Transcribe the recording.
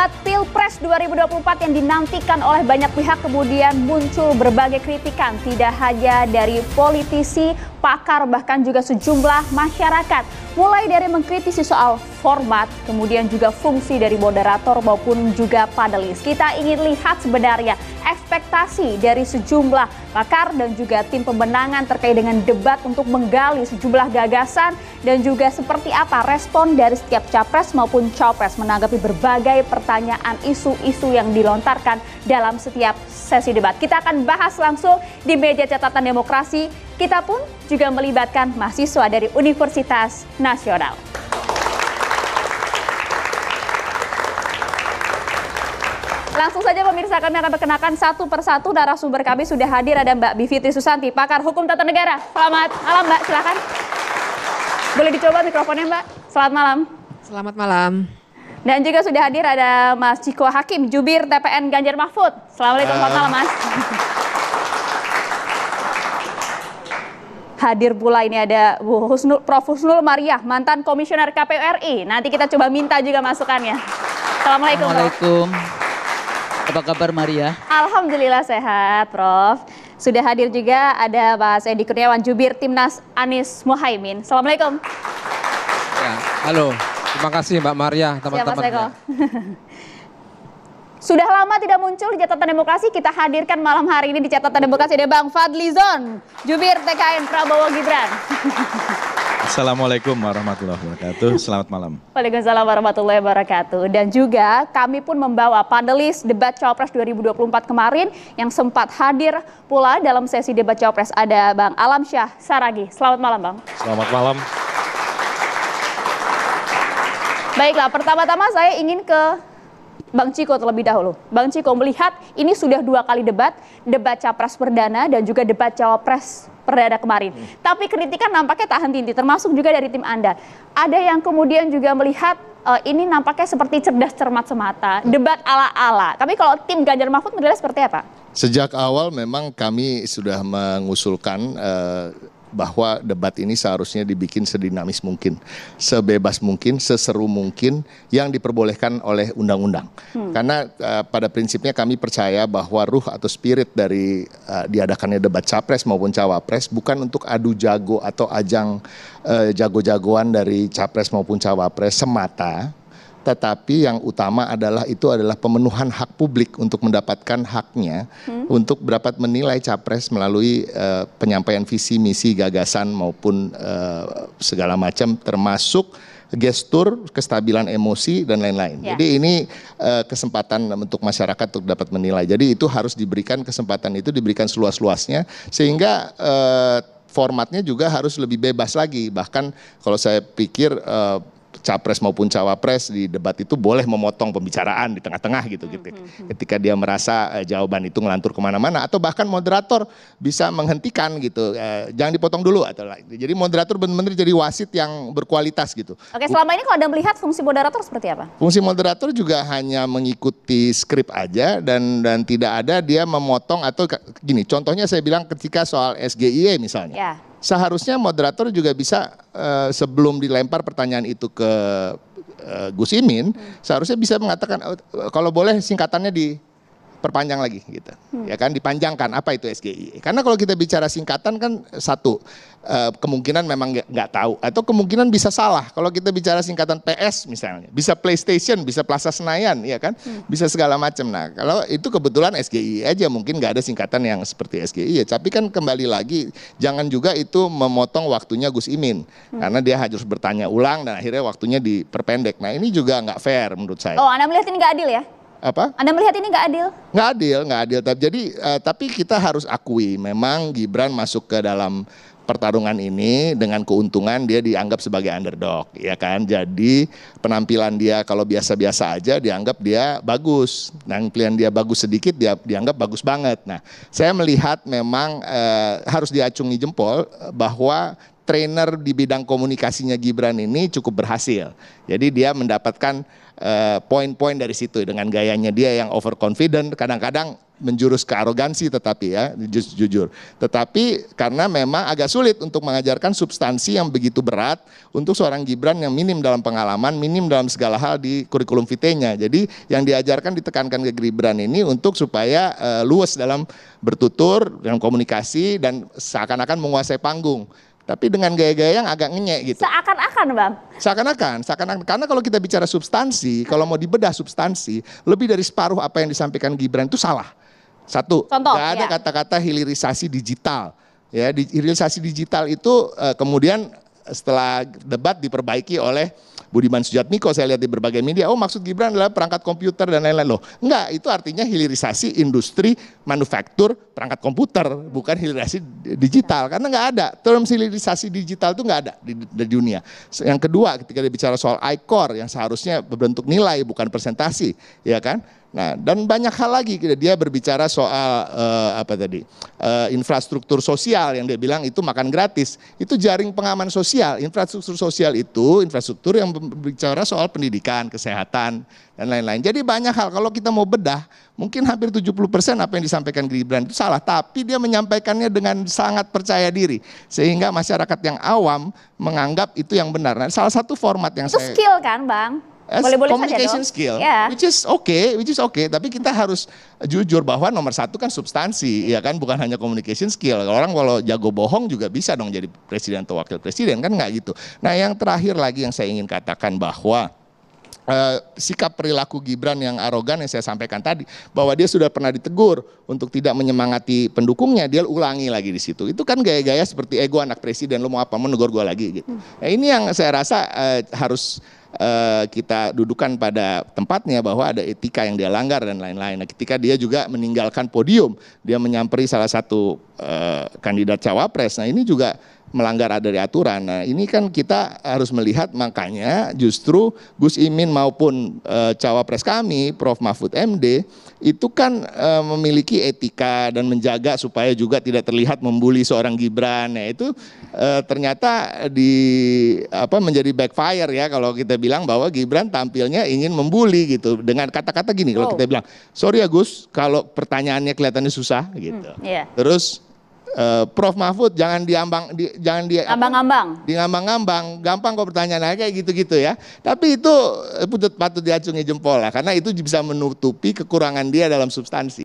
Debat Pilpres 2024 yang dinantikan oleh banyak pihak kemudian muncul berbagai kritikan, tidak hanya dari politisi, pakar, bahkan juga sejumlah masyarakat. Mulai dari mengkritisi soal format, kemudian juga fungsi dari moderator maupun juga panelis. Kita ingin lihat sebenarnya ekspektasi dari sejumlah pakar dan juga tim pemenangan terkait dengan debat untuk menggali sejumlah gagasan dan juga seperti apa respon dari setiap capres maupun cawapres menanggapi berbagai pertanyaan isu-isu yang dilontarkan dalam setiap sesi debat. Kita akan bahas langsung di meja catatan demokrasi. Kita pun juga melibatkan mahasiswa dari Universitas Nasional. Langsung saja pemirsa, kami akan perkenalkan satu persatu narasumber kami sudah hadir. Ada Mbak Bivitri Susanti, pakar hukum tata negara. Selamat malam Mbak, silakan. Boleh dicoba mikrofonnya Mbak. Selamat malam. Selamat malam. Dan juga sudah hadir ada Mas Ciko Hakim, jubir TPN Ganjar Mahfud. Assalamualaikum, selamat malam Mas. Hadir pula ini ada Prof. Husnul Mariah, mantan komisioner KPU RI. Nanti kita coba minta juga masukannya. Assalamualaikum. Assalamualaikum. Apa kabar Maria? Alhamdulillah sehat, Prof. Sudah hadir juga ada Mas Edi Kurniawan, jubir Timnas Anies Muhaimin. Assalamualaikum. Ya, halo, terima kasih Mbak Maria, teman-teman. Sudah lama tidak muncul di catatan demokrasi, kita hadirkan malam hari ini di catatan demokrasi ada Bang Fadlizon, jubir TKN Prabowo Gibran. Assalamualaikum warahmatullahi wabarakatuh, selamat malam. Waalaikumsalam warahmatullahi wabarakatuh. Dan juga kami pun membawa panelis debat Cawapres 2024 kemarin yang sempat hadir pula dalam sesi debat Cawapres. Ada Bang Alamsyah Saragih. Selamat malam Bang. Selamat malam. Baiklah, pertama-tama saya ingin ke Bang Ciko terlebih dahulu. Bang Ciko, melihat ini sudah 2 kali debat Capres perdana dan juga debat Cawapres perdana kemarin. Tapi kritikan nampaknya tak henti-henti, termasuk juga dari tim Anda. Ada yang kemudian juga melihat ini nampaknya seperti cerdas cermat semata, debat ala-ala. Tapi kalau tim Ganjar Mahfud menilai seperti apa? Sejak awal memang kami sudah mengusulkan bahwa debat ini seharusnya dibikin sedinamis mungkin, sebebas mungkin, seseru mungkin yang diperbolehkan oleh undang-undang. Karena pada prinsipnya kami percaya bahwa ruh atau spirit dari diadakannya debat capres maupun cawapres bukan untuk adu jago atau ajang jago-jagoan dari capres maupun cawapres semata, tetapi yang utama adalah pemenuhan hak publik untuk mendapatkan haknya untuk dapat menilai capres melalui penyampaian visi, misi, gagasan maupun segala macam termasuk gestur, kestabilan emosi dan lain-lain. Ya. Jadi ini kesempatan untuk masyarakat untuk dapat menilai. Jadi itu harus diberikan kesempatan itu diberikan seluas-luasnya sehingga formatnya juga harus lebih bebas lagi. Bahkan kalau saya pikir capres maupun cawapres di debat itu boleh memotong pembicaraan di tengah-tengah gitu. Ketika dia merasa jawaban itu ngelantur kemana-mana atau bahkan moderator bisa menghentikan gitu, jangan dipotong dulu atau jadi moderator benar-benar jadi wasit yang berkualitas gitu. Oke, selama ini kalau Anda melihat fungsi moderator seperti apa? Fungsi moderator juga hanya mengikuti skrip aja dan tidak ada dia memotong atau gini. Contohnya saya bilang ketika soal SGIE misalnya. Ya. Seharusnya moderator juga bisa sebelum dilempar pertanyaan itu ke Gus Imin, seharusnya bisa mengatakan kalau boleh singkatannya diperpanjang lagi gitu. Ya kan, dipanjangkan apa itu SGI. Karena kalau kita bicara singkatan kan satu, kemungkinan memang nggak tahu atau kemungkinan bisa salah. Kalau kita bicara singkatan PS misalnya, bisa PlayStation, bisa Plaza Senayan, ya kan, bisa segala macam. Nah, kalau itu kebetulan SGI aja mungkin nggak ada singkatan yang seperti SGI ya. Tapi kan kembali lagi, jangan juga itu memotong waktunya Gus Imin karena dia harus bertanya ulang dan akhirnya waktunya diperpendek. Nah, ini juga nggak fair menurut saya. Oh, Anda melihat ini nggak adil ya? Apa? Anda melihat ini nggak adil? Nggak adil. Jadi tapi kita harus akui memang Gibran masuk ke dalam pertarungan ini dengan keuntungan dia dianggap sebagai underdog, ya kan. Jadi penampilan dia kalau biasa-biasa aja dianggap dia bagus. Penampilan dia bagus sedikit dia dianggap bagus banget. Nah, saya melihat memang harus diacungi jempol bahwa trainer di bidang komunikasinya Gibran ini cukup berhasil. Jadi dia mendapatkan poin-poin dari situ dengan gayanya dia yang overconfident, kadang-kadang menjurus ke arogansi, tetapi ya jujur. Tetapi karena memang agak sulit untuk mengajarkan substansi yang begitu berat untuk seorang Gibran yang minim dalam pengalaman, minim dalam segala hal di kurikulum vitae-nya. Jadi yang diajarkan ditekankan ke Gibran ini untuk supaya luas dalam bertutur, dalam komunikasi dan seakan-akan menguasai panggung. Tapi dengan gaya-gaya yang agak ngenyek gitu. Seakan-akan, Bang. Seakan-akan. Karena kalau kita bicara substansi, kalau mau dibedah substansi, lebih dari separuh apa yang disampaikan Gibran itu salah. Satu, nggak ada kata-kata hilirisasi digital. Ya, hilirisasi digital itu kemudian setelah debat diperbaiki oleh Budiman Sujatmiko, saya lihat di berbagai media, oh maksud Gibran adalah perangkat komputer dan lain-lain. Loh, enggak, itu artinya hilirisasi industri manufaktur perangkat komputer, bukan hilirisasi digital. Karena enggak ada, term hilirisasi digital itu enggak ada di dunia. Yang kedua, ketika dia bicara soal I-Core yang seharusnya berbentuk nilai, bukan presentasi, ya kan? Nah, dan banyak hal lagi dia berbicara soal infrastruktur sosial yang dia bilang itu makan gratis. Itu jaring pengaman sosial. Infrastruktur sosial itu infrastruktur yang berbicara soal pendidikan, kesehatan dan lain-lain. Jadi banyak hal kalau kita mau bedah, mungkin hampir 70% apa yang disampaikan Gibran itu salah, tapi dia menyampaikannya dengan sangat percaya diri sehingga masyarakat yang awam menganggap itu yang benar. Nah, salah satu format yang itu skill kan, Bang? Boleh-boleh communication saja skill, yeah. which is okay, tapi kita harus jujur bahwa nomor satu kan substansi, ya kan, bukan hanya communication skill. Orang kalau jago bohong juga bisa dong jadi presiden atau wakil presiden, kan nggak gitu. Nah, yang terakhir lagi yang saya ingin katakan bahwa sikap perilaku Gibran yang arogan yang saya sampaikan tadi, bahwa dia sudah pernah ditegur untuk tidak menyemangati pendukungnya, dia ulangi lagi di situ. Itu kan gaya-gaya seperti ego anak presiden, lo mau apa, menegur gue lagi gitu. Nah, ini yang saya rasa harus kita dudukan pada tempatnya, bahwa ada etika yang dia langgar dan lain-lain. Nah, ketika dia juga meninggalkan podium, dia menyamperi salah satu kandidat cawapres. Nah, ini juga melanggar dari aturan. Nah, ini kan kita harus melihat, makanya justru Gus Imin maupun cawapres kami, Prof. Mahfud MD, itu kan memiliki etika dan menjaga supaya juga tidak terlihat membuli seorang Gibran. Nah, itu ternyata menjadi backfire ya kalau kita bilang bahwa Gibran tampilnya ingin membuli gitu dengan kata-kata gini. Kalau kita bilang, sorry ya Gus, kalau pertanyaannya kelihatannya susah gitu. Terus Prof. Mahfud jangan diambang-ambang, gampang kok pertanyaannya kayak gitu-gitu ya. Tapi itu patut diacungi jempol lah, karena itu bisa menutupi kekurangan dia dalam substansi.